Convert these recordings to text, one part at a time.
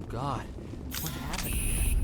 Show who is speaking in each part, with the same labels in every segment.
Speaker 1: Oh God, what happened here?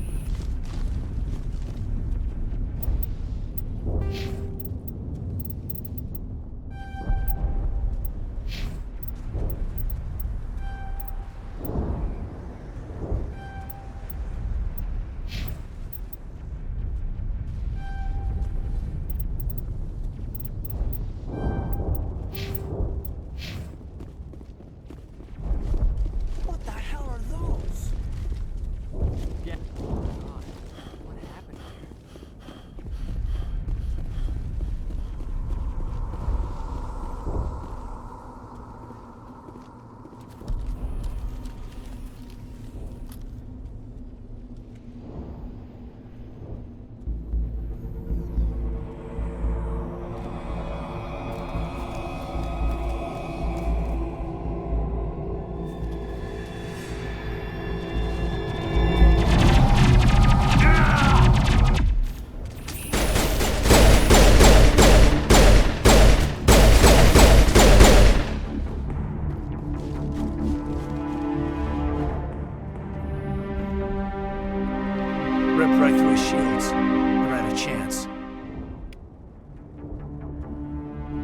Speaker 2: Ripped right through his shields. Never had a chance.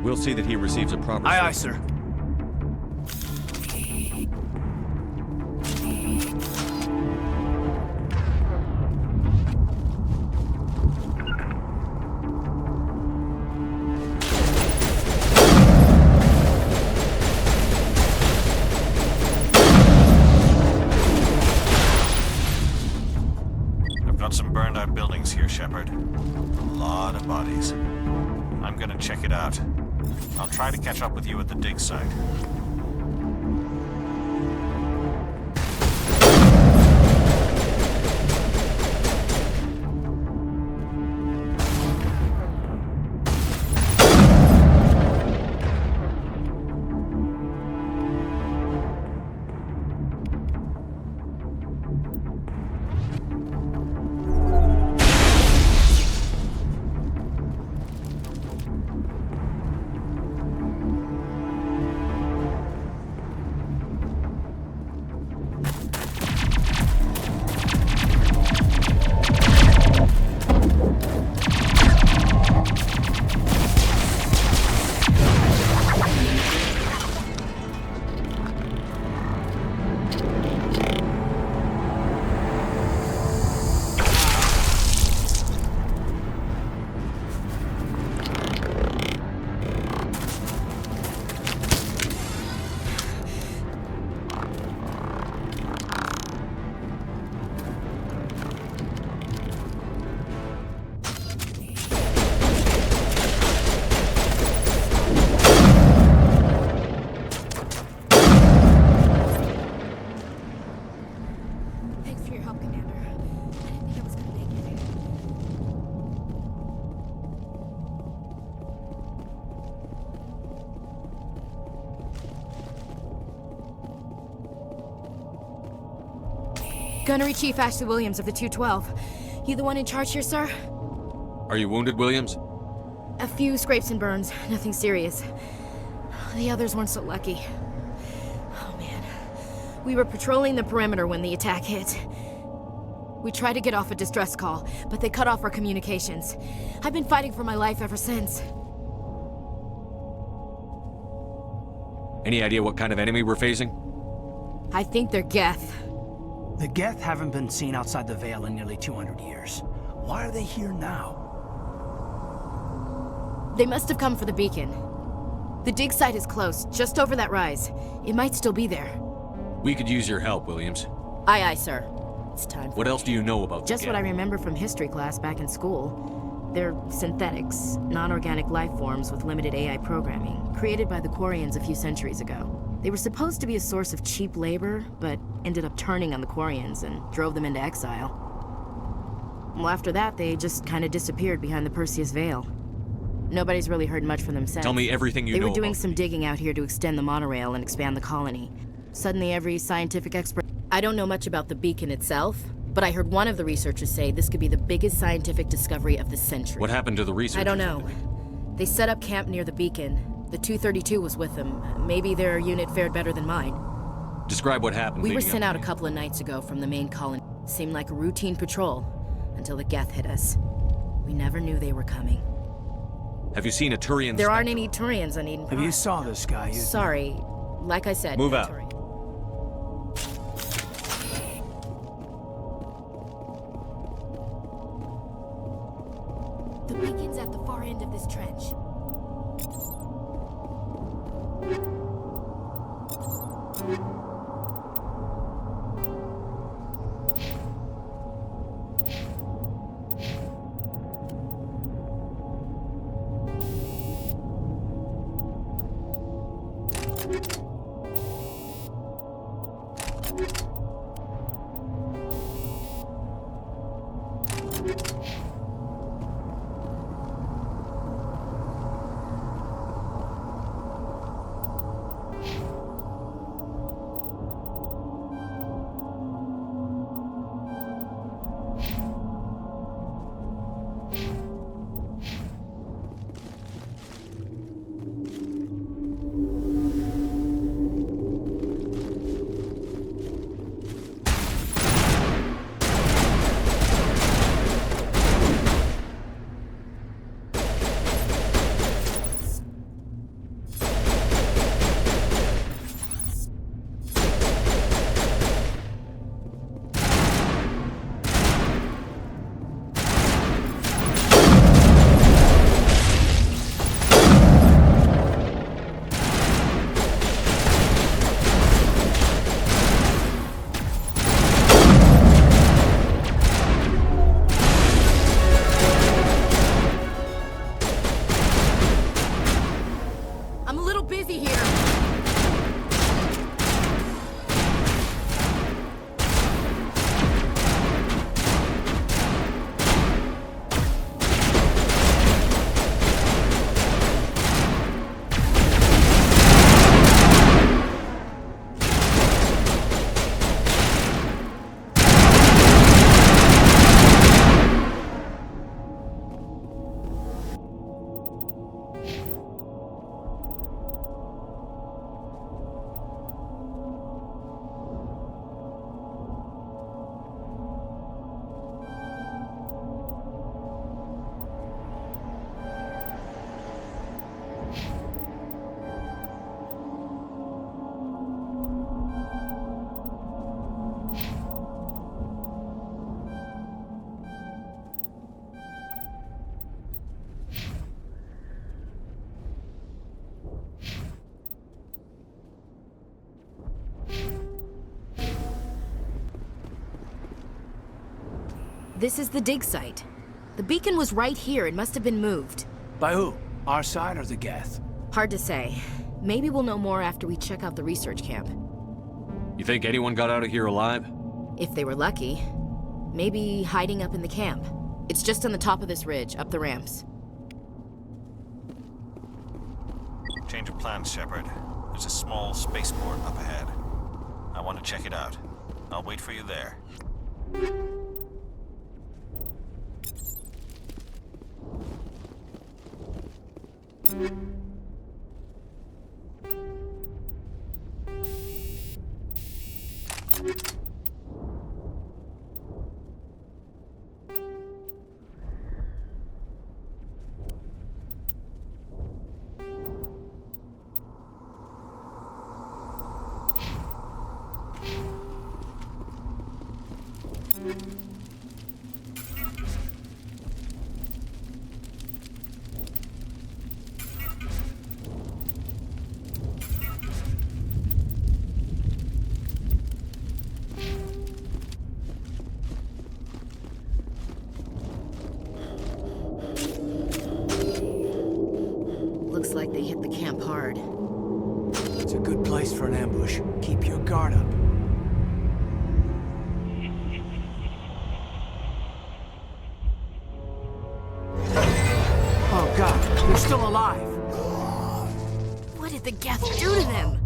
Speaker 3: We'll see that he receives a proper...
Speaker 2: Aye, aye, sir.
Speaker 4: Got some burned out buildings here, Shepard. A lot of bodies. I'm gonna check it out. I'll try to catch up with you at the dig site.
Speaker 5: Thanks for your help, Commander. I didn't think I was gonna make it. Gunnery Chief Ashley Williams of the 212. You the one in charge here, sir?
Speaker 3: Are you wounded, Williams?
Speaker 5: A few scrapes and burns, nothing serious. The others weren't so lucky. Oh man. We were patrolling the perimeter when the attack hit. We tried to get off a distress call, but they cut off our communications. I've been fighting for my life ever since.
Speaker 3: Any idea what kind of enemy we're facing?
Speaker 5: I think they're Geth.
Speaker 2: The Geth haven't been seen outside the Veil in nearly 200 years. Why are they here now?
Speaker 5: They must have come for the beacon. The dig site is close, just over that rise. It might still be there.
Speaker 3: We could use your help, Williams.
Speaker 5: Aye, aye, sir. It's time for
Speaker 3: What else do you know about
Speaker 5: Just
Speaker 3: the
Speaker 5: what I
Speaker 3: Geth?
Speaker 5: remember from history class back in school. They're synthetics, non-organic life forms with limited AI programming, created by the Quarians a few centuries ago. They were supposed to be a source of cheap labor, but ended up turning on the Quarians and drove them into exile. Well, after that, they just kind of disappeared behind the Perseus Veil. Nobody's really heard much from them since.
Speaker 3: Tell me everything you know
Speaker 5: They were doing
Speaker 3: about
Speaker 5: some digging out here to extend the monorail and expand the colony. Suddenly, every scientific expert... I don't know much about the beacon itself, but I heard one of the researchers say this could be the biggest scientific discovery of the century.
Speaker 3: What happened to the researchers?
Speaker 5: I don't know. They set up camp near the beacon. The 232 was with them. Maybe their unit fared better than mine.
Speaker 3: Describe what happened.
Speaker 5: We were
Speaker 3: leading up
Speaker 5: sent
Speaker 3: to
Speaker 5: out a
Speaker 3: you.
Speaker 5: couple of nights ago from the main colony. Seemed like a routine patrol, until the Geth hit us. We never knew they were coming.
Speaker 3: Have you seen a Turian?
Speaker 5: There aren't any Turians on Eden
Speaker 2: If
Speaker 5: Prime.
Speaker 2: you saw this guy, you...
Speaker 5: Sorry. Like I said,
Speaker 3: Move
Speaker 5: no
Speaker 3: out.
Speaker 5: Turian. The beacon's at the far end of this trench. I'm a little busy here. This is the dig site. The beacon was right here. It must have been moved.
Speaker 2: By who? Our side or the Geth?
Speaker 5: Hard to say. Maybe we'll know more after we check out the research camp.
Speaker 3: You think anyone got out of here alive?
Speaker 5: If they were lucky. Maybe hiding up in the camp. It's just on the top of this ridge, up the ramps.
Speaker 4: Change of plans, Shepard. There's a small spaceport up ahead. I want to check it out. I'll wait for you there.
Speaker 5: Looks like they hit the camp hard.
Speaker 2: It's a good place for an ambush. Keep your guard up. Oh God, they're still alive.
Speaker 5: What did the Geth do to them?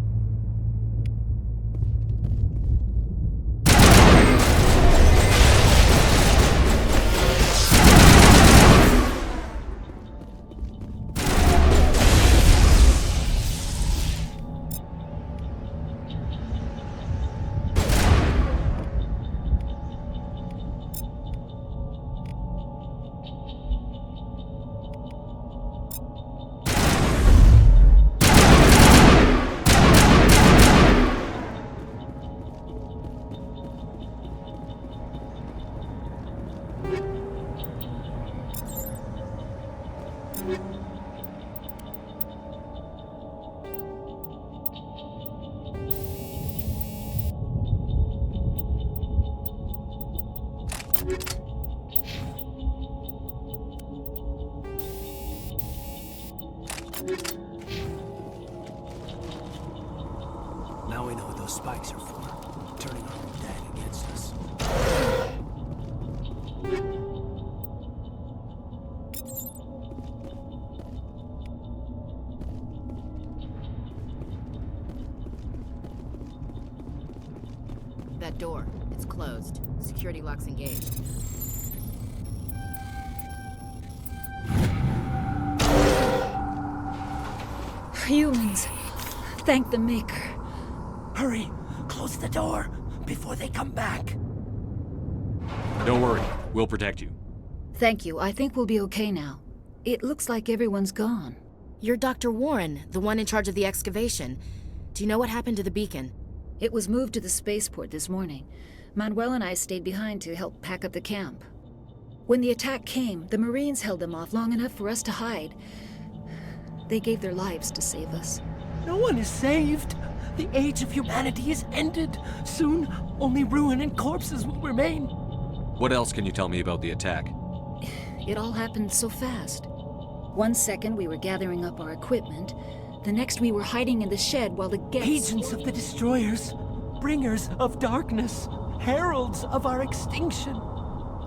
Speaker 2: those spikes are for. Turning our own dead against us.
Speaker 5: That door, it's closed. Security lock's engaged.
Speaker 6: Humans, thank the Maker.
Speaker 2: Hurry! Close the door before they come back.
Speaker 3: Don't worry, we'll protect you.
Speaker 6: Thank you. I think we'll be okay now. It looks like everyone's gone.
Speaker 5: You're Dr. Warren, the one in charge of the excavation. Do you know what happened to the beacon?
Speaker 6: It was moved to the spaceport this morning. Manuel and I stayed behind to help pack up the camp. When the attack came, the Marines held them off long enough for us to hide. They gave their lives to save us.
Speaker 2: No one is saved. The age of humanity is ended. Soon, only ruin and corpses will remain.
Speaker 3: What else can you tell me about the attack?
Speaker 6: It all happened so fast. 1 second we were gathering up our equipment. The next we were hiding in the shed while the guests...
Speaker 2: Agents of the destroyers, bringers of darkness, heralds of our extinction.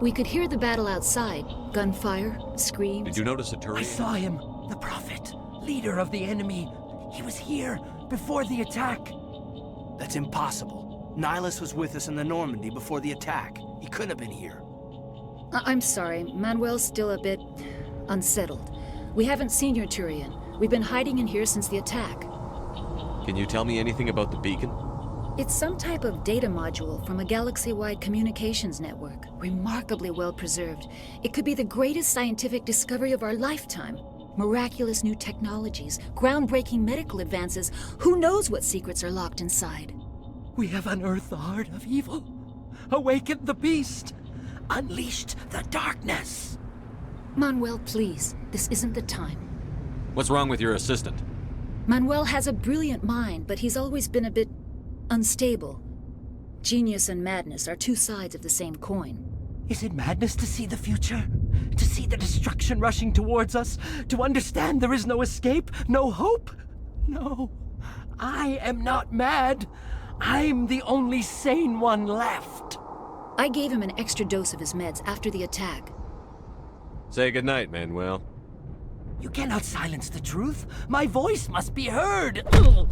Speaker 6: We could hear the battle outside. Gunfire, screams.
Speaker 3: Did you notice a
Speaker 2: I
Speaker 3: turret?
Speaker 2: saw him, the prophet, leader of the enemy. He was here before the attack. That's impossible. Nihilus was with us in the Normandy before the attack. He couldn't have been here.
Speaker 6: I'm sorry, Manuel's still a bit unsettled. We haven't seen your Turian. We've been hiding in here since the attack.
Speaker 3: Can you tell me anything about the beacon?
Speaker 6: It's some type of data module from a galaxy-wide communications network. Remarkably well preserved. It could be the greatest scientific discovery of our lifetime. Miraculous new technologies, groundbreaking medical advances. Who knows what secrets are locked inside?
Speaker 2: We have unearthed the heart of evil, awakened the beast, unleashed the darkness.
Speaker 6: Manuel, please. This isn't the time.
Speaker 3: What's wrong with your assistant?
Speaker 6: Manuel has a brilliant mind, but he's always been a bit unstable. Genius and madness are two sides of the same coin.
Speaker 2: Is it madness to see the future? To see the destruction rushing towards us? To understand there is no escape? No hope? No. I am not mad. I'm the only sane one left.
Speaker 6: I gave him an extra dose of his meds after the attack.
Speaker 3: Say goodnight, Manuel.
Speaker 2: You cannot silence the truth. My voice must be heard.
Speaker 6: Oh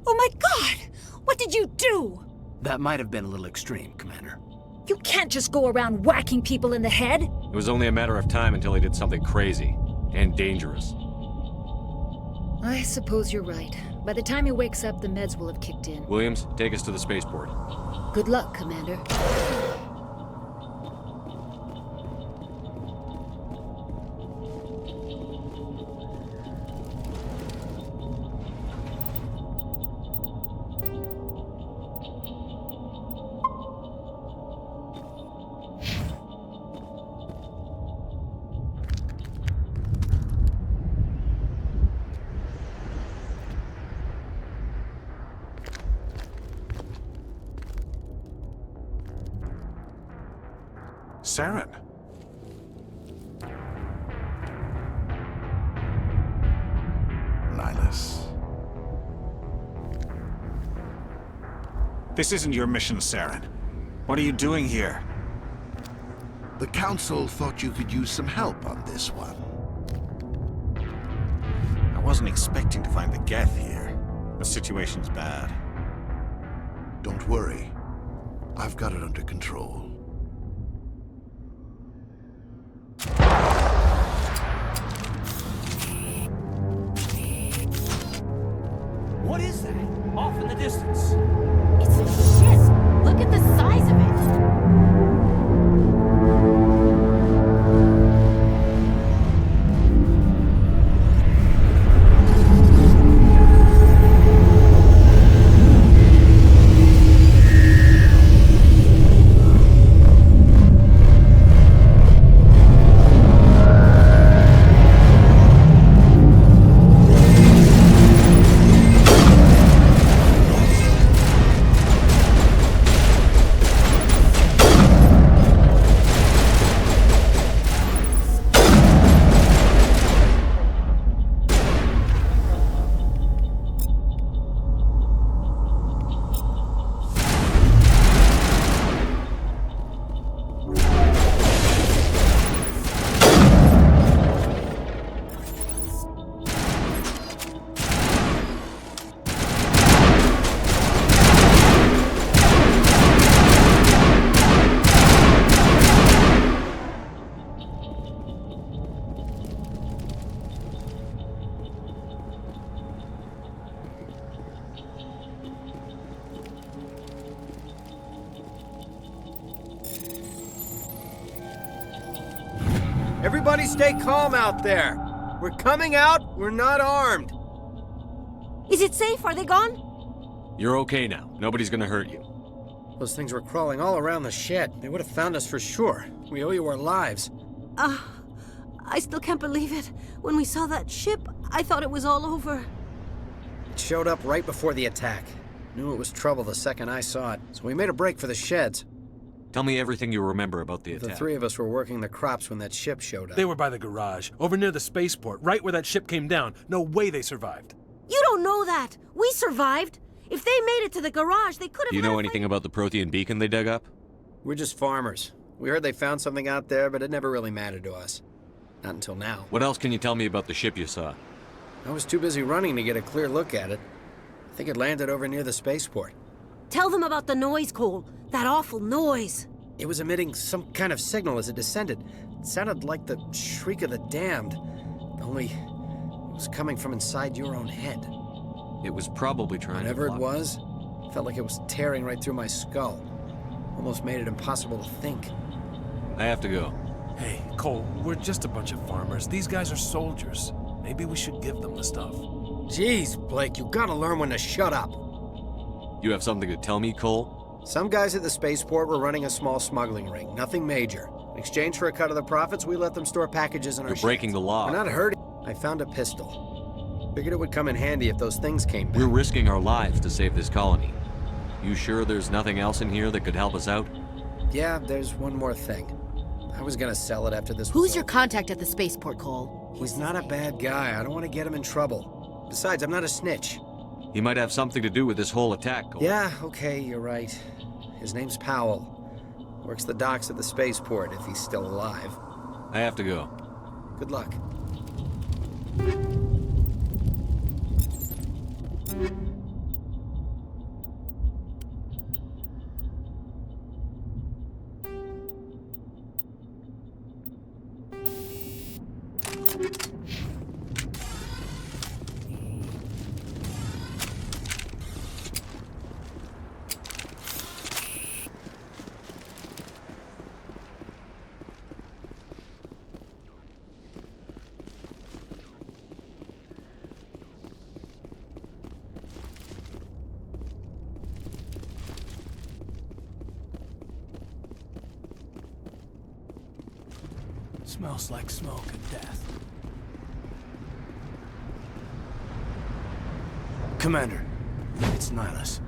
Speaker 6: my God! What did you do?
Speaker 2: That might have been a little extreme, Commander.
Speaker 6: You can't just go around whacking people in the head!
Speaker 3: It was only a matter of time until he did something crazy and dangerous.
Speaker 6: I suppose you're right. By the time he wakes up, the meds will have kicked in.
Speaker 3: Williams, take us to the spaceport.
Speaker 6: Good luck, Commander.
Speaker 4: Saren. Nihilus. This isn't your mission, Saren. What are you doing here?
Speaker 7: The Council thought you could use some help on this one.
Speaker 4: I wasn't expecting to find the Geth here. The situation's bad.
Speaker 7: Don't worry. I've got it under control.
Speaker 2: What is that? Off in the distance.
Speaker 5: It's a ship! Look at the size of it!
Speaker 8: Everybody stay calm out there. We're coming out, we're not armed.
Speaker 9: Is it safe? Are they gone?
Speaker 3: You're okay now. Nobody's gonna hurt you.
Speaker 8: Those things were crawling all around the shed. They would have found us for sure. We owe you our lives.
Speaker 9: I still can't believe it. When we saw that ship, I thought it was all over.
Speaker 8: It showed up right before the attack. Knew it was trouble the second I saw it, so we made a break for the sheds.
Speaker 3: Tell me everything you remember about the attack.
Speaker 8: The three of us were working the crops when that ship showed up.
Speaker 10: They were by the garage, over near the spaceport, right where that ship came down. No way they survived.
Speaker 9: You don't know that. We survived. If they made it to the garage, they could have...
Speaker 3: Do you know anything about the Prothean beacon they dug up?
Speaker 8: We're just farmers. We heard they found something out there, but it never really mattered to us. Not until now.
Speaker 3: What else can you tell me about the ship you saw?
Speaker 8: I was too busy running to get a clear look at it. I think it landed over near the spaceport.
Speaker 9: Tell them about the noise, Cole. That awful noise.
Speaker 8: It was emitting some kind of signal as it descended. It sounded like the shriek of the damned. Only it was coming from inside your own head.
Speaker 3: It was probably trying
Speaker 8: Whatever
Speaker 3: to
Speaker 8: it was, felt like it was tearing right through my skull. Almost made it impossible to think.
Speaker 3: I have to go.
Speaker 10: Hey, Cole, we're just a bunch of farmers. These guys are soldiers. Maybe we should give them the stuff.
Speaker 8: Jeez, Blake, you gotta learn when to shut up.
Speaker 3: You have something to tell me, Cole?
Speaker 8: Some guys at the spaceport were running a small smuggling ring, nothing major. In exchange for a cut of the profits, we let them store packages in our
Speaker 3: You're
Speaker 8: sheds.
Speaker 3: breaking the law.
Speaker 8: We're not hurting. I found a pistol. Figured it would come in handy if those things came back.
Speaker 3: We're risking our lives to save this colony. You sure there's nothing else in here that could help us out?
Speaker 8: Yeah, there's one more thing. I was gonna sell it after this was
Speaker 5: Who's your
Speaker 8: over.
Speaker 5: contact at the spaceport, Cole?
Speaker 8: He's not a bad guy. I don't want to get him in trouble. Besides, I'm not a snitch.
Speaker 3: He might have something to do with this whole attack, Cole.
Speaker 8: Yeah, okay, you're right. His name's Powell. Works the docks at the spaceport, if he's still alive.
Speaker 3: I have to go.
Speaker 8: Good luck.
Speaker 10: Smells like smoke and death. Commander, it's Nihilus.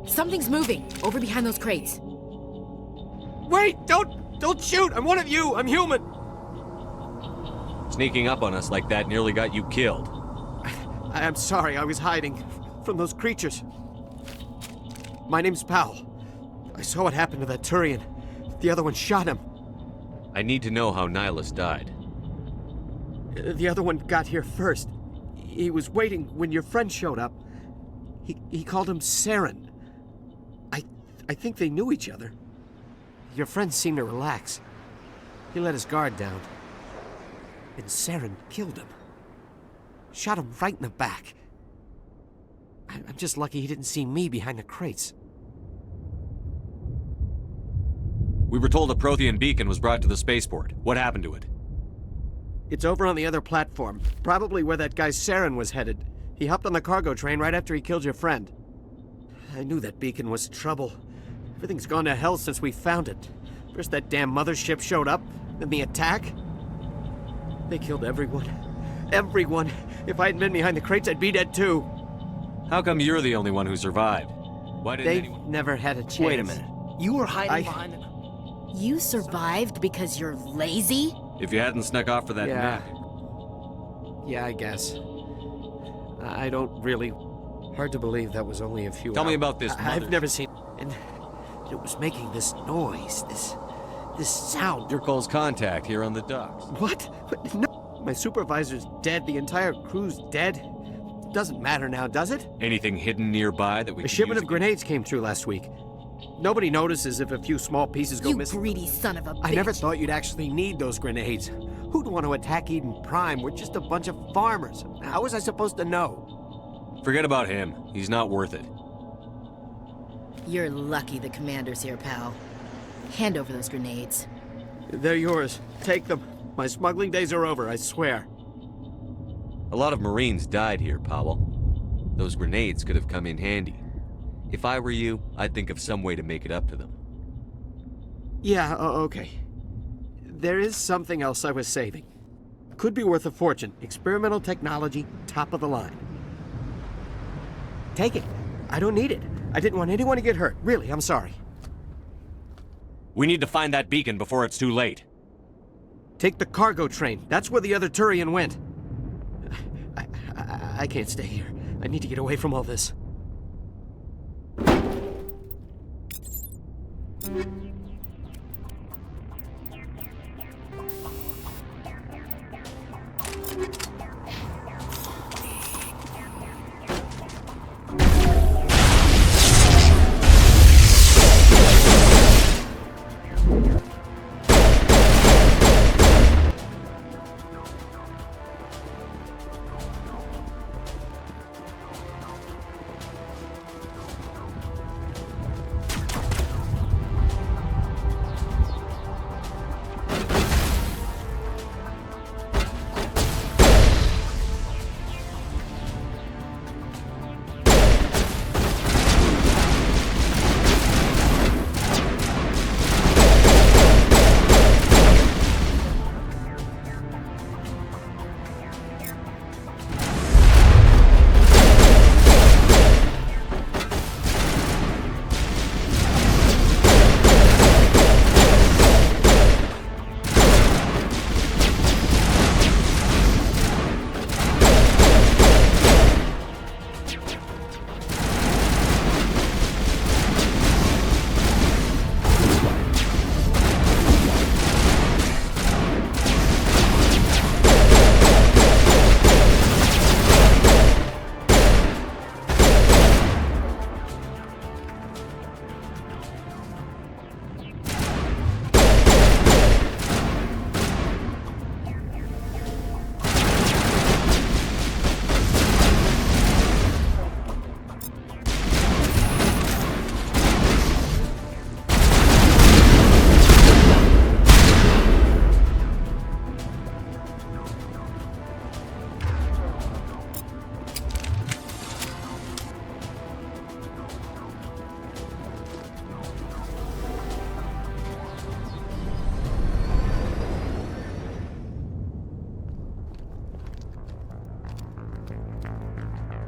Speaker 5: Something's moving, over behind those crates.
Speaker 2: Wait! Don't shoot! I'm one of you! I'm human!
Speaker 3: Sneaking up on us like that nearly got you killed.
Speaker 2: I'm sorry, I was hiding from those creatures. My name's Powell. I saw what happened to that Turian. The other one shot him.
Speaker 3: I need to know how Nihilus died.
Speaker 2: The other one got here first. He was waiting when your friend showed up. He called him Saren. I think they knew each other. Your friend seemed to relax. He let his guard down. And Saren killed him. Shot him right in the back. I'm just lucky he didn't see me behind the crates.
Speaker 3: We were told a Prothean beacon was brought to the spaceport. What happened to it?
Speaker 2: It's over on the other platform. Probably where that guy Saren was headed. He hopped on the cargo train right after he killed your friend. I knew that beacon was trouble. Everything's gone to hell since we found it. First that damn mothership showed up, then the attack. They killed everyone. Everyone. If I hadn't been behind the crates, I'd be dead too.
Speaker 3: How come you're the only one who survived? Why didn't
Speaker 2: They
Speaker 3: anyone?
Speaker 2: never had a chance.
Speaker 1: Wait a minute. You were hiding
Speaker 2: I-
Speaker 1: behind the...
Speaker 5: You survived because you're lazy?
Speaker 3: If you hadn't snuck off for that nap.
Speaker 8: Yeah, I guess. I don't really... Hard to believe that was only a few
Speaker 3: Tell
Speaker 8: hours.
Speaker 3: me about this
Speaker 8: I've
Speaker 3: mother-
Speaker 8: never seen... And it was making this noise, this sound.
Speaker 3: Interpol's contact here on the docks.
Speaker 8: What? No. My supervisor's dead. The entire crew's dead. Doesn't matter now, does it?
Speaker 3: Anything hidden nearby that we
Speaker 8: A
Speaker 3: could
Speaker 8: shipment
Speaker 3: use
Speaker 8: of grenades came through last week. Nobody notices if a few small pieces go
Speaker 9: You
Speaker 8: missing.
Speaker 9: greedy son of a bitch.
Speaker 8: I never thought you'd actually need those grenades. Who'd want to attack Eden Prime? We're just a bunch of farmers. How was I supposed to know?
Speaker 3: Forget about him. He's not worth it.
Speaker 5: You're lucky the commander's here, pal. Hand over those grenades.
Speaker 8: They're yours. Take them. My smuggling days are over, I swear.
Speaker 3: A lot of Marines died here, Powell. Those grenades could have come in handy. If I were you, I'd think of some way to make it up to them.
Speaker 8: Yeah, okay. There is something else I was saving. Could be worth a fortune. Experimental technology, top of the line. Take it. I don't need it. I didn't want anyone to get hurt. Really, I'm sorry.
Speaker 3: We need to find that beacon before it's too late.
Speaker 8: Take the cargo train. That's where the other Turian went. I can't stay here. I need to get away from all this.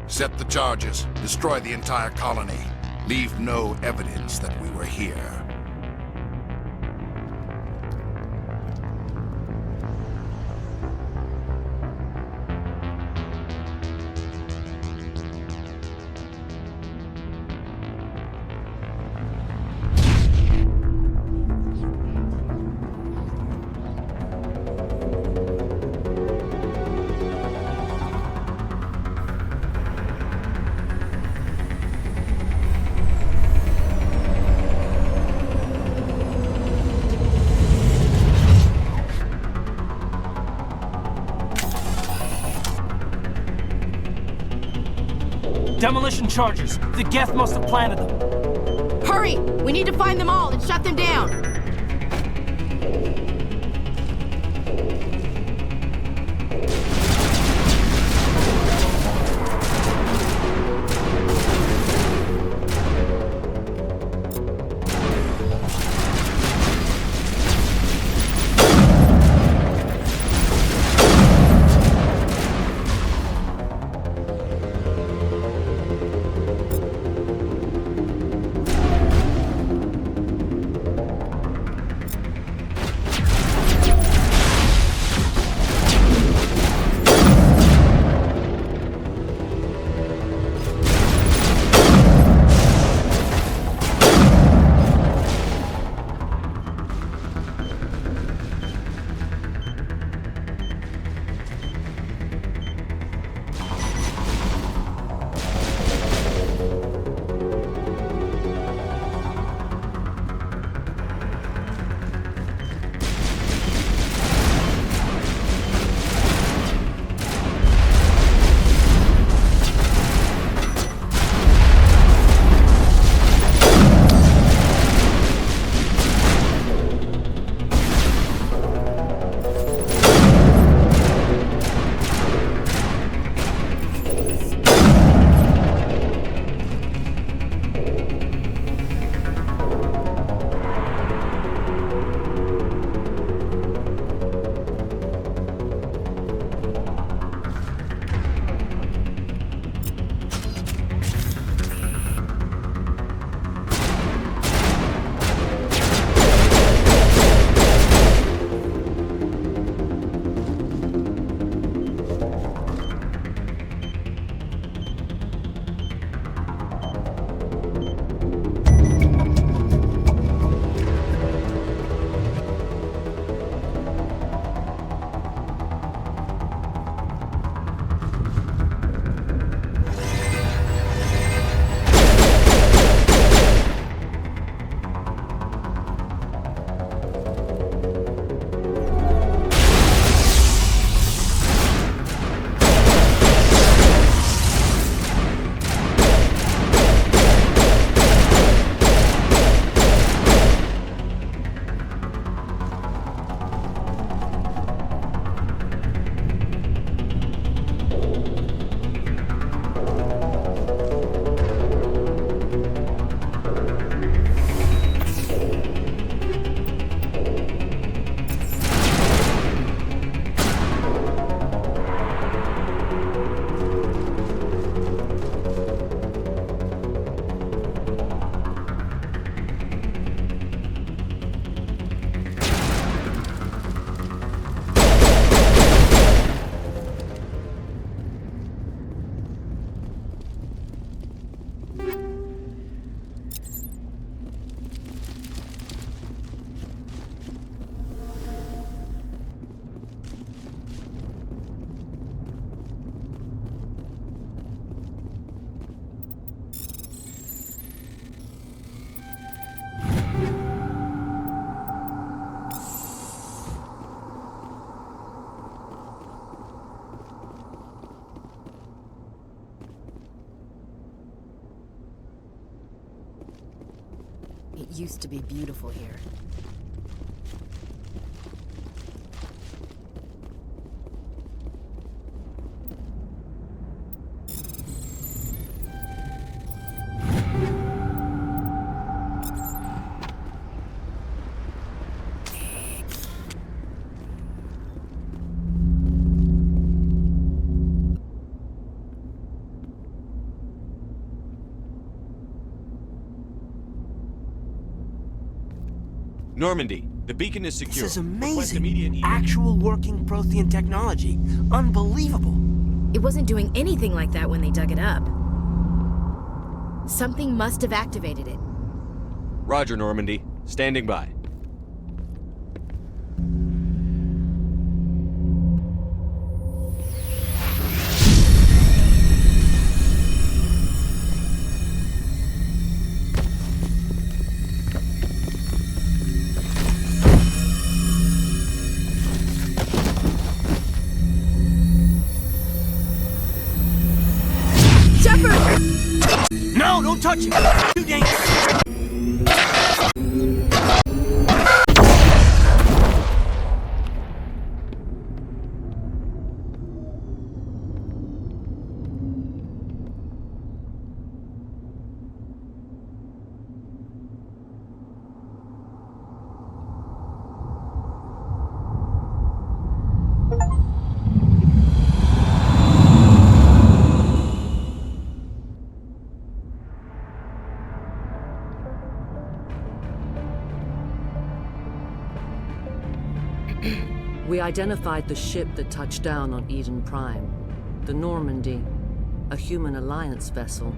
Speaker 7: Set the charges. Destroy the entire colony. Leave no evidence that we were here.
Speaker 2: Demolition charges. The Geth must have planted them.
Speaker 5: Hurry! We need to find them all and shut them down! It used to be beautiful here.
Speaker 3: Normandy, the beacon is secure.
Speaker 2: This is
Speaker 3: Request
Speaker 2: amazing.
Speaker 3: immediate
Speaker 2: Actual working Prothean technology. Unbelievable.
Speaker 5: It wasn't doing anything like that when they dug it up. Something must have activated it.
Speaker 3: Roger, Normandy. Standing by.
Speaker 2: No, don't touch it! Too dangerous!
Speaker 1: We identified the ship that touched down on Eden Prime. The Normandy, a human alliance vessel.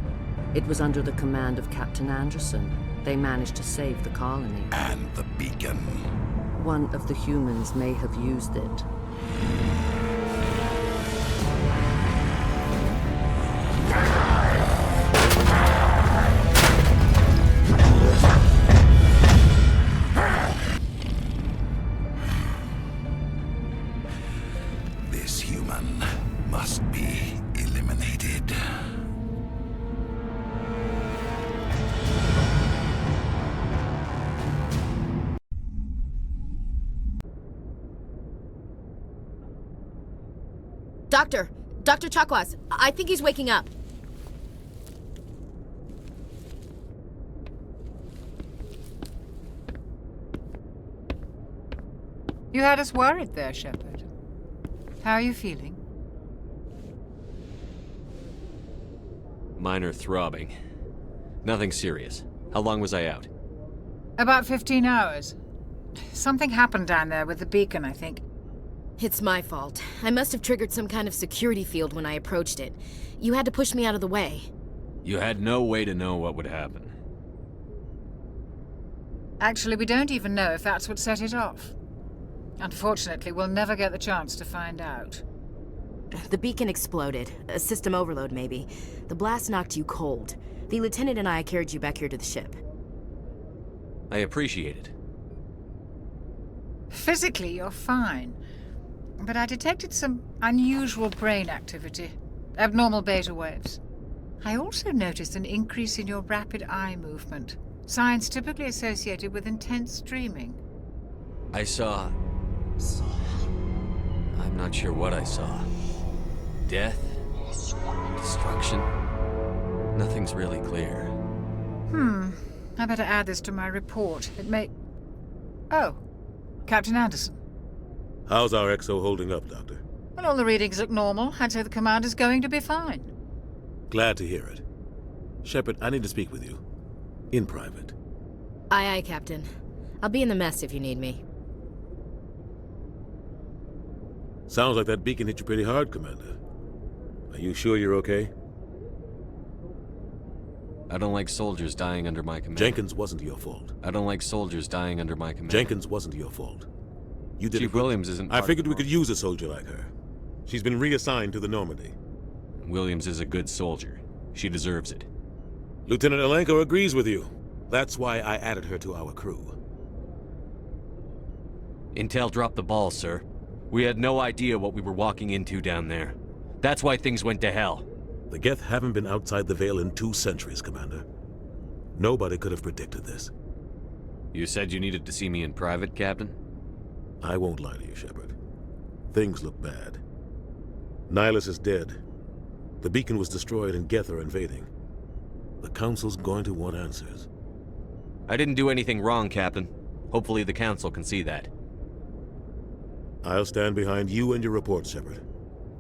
Speaker 1: It was under the command of Captain Anderson. They managed to save the colony.
Speaker 7: And the beacon.
Speaker 1: One of the humans may have used it.
Speaker 7: This human must be eliminated.
Speaker 5: Dr. Chakwas, I think he's waking up.
Speaker 11: You had us worried there, Shepard. How are you feeling?
Speaker 3: Minor throbbing. Nothing serious. How long was I out?
Speaker 11: About 15 hours. Something happened down there with the beacon, I think.
Speaker 5: It's my fault. I must have triggered some kind of security field when I approached it. You had to push me out of the way.
Speaker 3: You had no way to know what would happen.
Speaker 11: Actually, we don't even know if that's what set it off. Unfortunately, we'll never get the chance to find out.
Speaker 5: The beacon exploded. A system overload, maybe. The blast knocked you cold. The lieutenant and I carried you back here to the ship.
Speaker 3: I appreciate it.
Speaker 11: Physically, you're fine. But I detected some unusual brain activity. Abnormal beta waves. I also noticed an increase in your rapid eye movement. Signs typically associated with intense dreaming.
Speaker 3: I saw... I'm not sure what I saw. Death? Destruction? Nothing's really clear.
Speaker 11: I better add this to my report. It may... Oh, Captain Anderson.
Speaker 12: How's our XO holding up, Doctor?
Speaker 11: Well, all the readings look normal. I'd say the commander's going to be fine.
Speaker 12: Glad to hear it. Shepard, I need to speak with you. In private.
Speaker 5: Aye, aye, Captain. I'll be in the mess if you need me.
Speaker 12: Sounds like that beacon hit you pretty hard, Commander. Are you sure you're okay?
Speaker 3: I don't like soldiers dying under my command.
Speaker 12: Jenkins wasn't your fault.
Speaker 3: I don't like soldiers dying under my command.
Speaker 12: Jenkins wasn't your fault. You did
Speaker 3: Chief Williams isn't
Speaker 12: I figured we could use a soldier like her. She's been reassigned to the Normandy.
Speaker 3: Williams is a good soldier. She deserves it.
Speaker 12: Lieutenant Alenko agrees with you. That's why I added her to our crew.
Speaker 3: Intel dropped the ball, sir. We had no idea what we were walking into down there. That's why things went to hell.
Speaker 12: The Geth haven't been outside the Veil in 2 centuries, Commander. Nobody could have predicted this.
Speaker 3: You said you needed to see me in private, Captain?
Speaker 12: I won't lie to you, Shepard. Things look bad. Nihilus is dead. The beacon was destroyed and Geth are invading. The Council's going to want answers.
Speaker 3: I didn't do anything wrong, Captain. Hopefully the Council can see that.
Speaker 12: I'll stand behind you and your report, Shepard.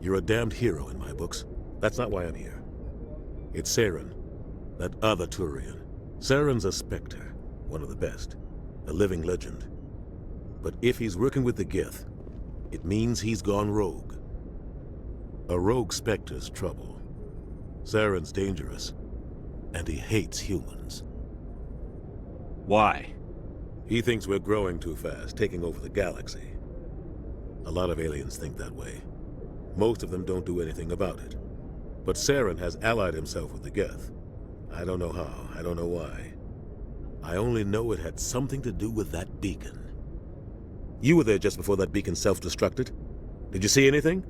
Speaker 12: You're a damned hero in my books. That's not why I'm here. It's Saren, that other Turian. Saren's a Spectre, one of the best, a living legend. But if he's working with the Geth, it means he's gone rogue. A rogue Spectre's trouble. Saren's dangerous, and he hates humans.
Speaker 3: Why?
Speaker 12: He thinks we're growing too fast, taking over the galaxy. A lot of aliens think that way. Most of them don't do anything about it. But Saren has allied himself with the Geth. I don't know how, I don't know why. I only know it had something to do with that beacon. You were there just before that beacon self-destructed. Did you see anything?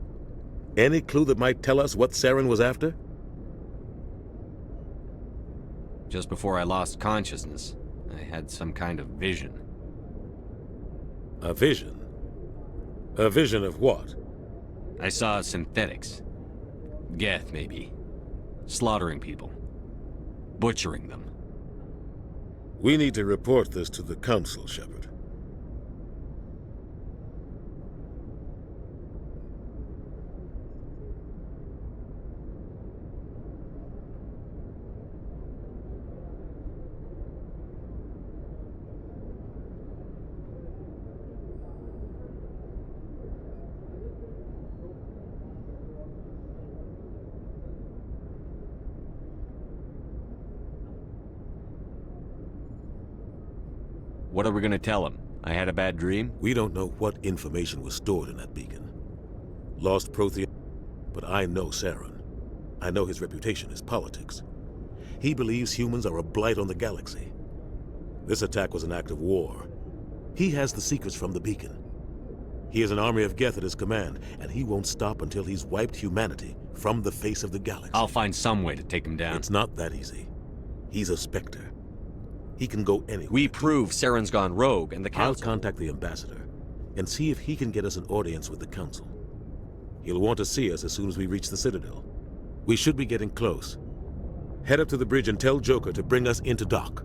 Speaker 12: Any clue that might tell us what Saren was after?
Speaker 3: Just before I lost consciousness, I had some kind of vision.
Speaker 12: A vision? A vision of what?
Speaker 3: I saw synthetics. Geth, maybe. Slaughtering people. Butchering them.
Speaker 12: We need to report this to the Council, Shepard.
Speaker 3: What are we gonna tell him? I had a bad dream?
Speaker 12: We don't know what information was stored in that beacon. Lost Prothean, but I know Saren. I know his reputation is politics. He believes humans are a blight on the galaxy. This attack was an act of war. He has the secrets from the beacon. He has an army of Geth at his command, and he won't stop until he's wiped humanity from the face of the galaxy.
Speaker 3: I'll find some way to take him down.
Speaker 12: It's not that easy. He's a Spectre. He can go anywhere.
Speaker 3: We prove Saren's gone rogue, and the Council...
Speaker 12: I'll contact the Ambassador and see if he can get us an audience with the Council. He'll want to see us as soon as we reach the Citadel. We should be getting close. Head up to the bridge and tell Joker to bring us into dock.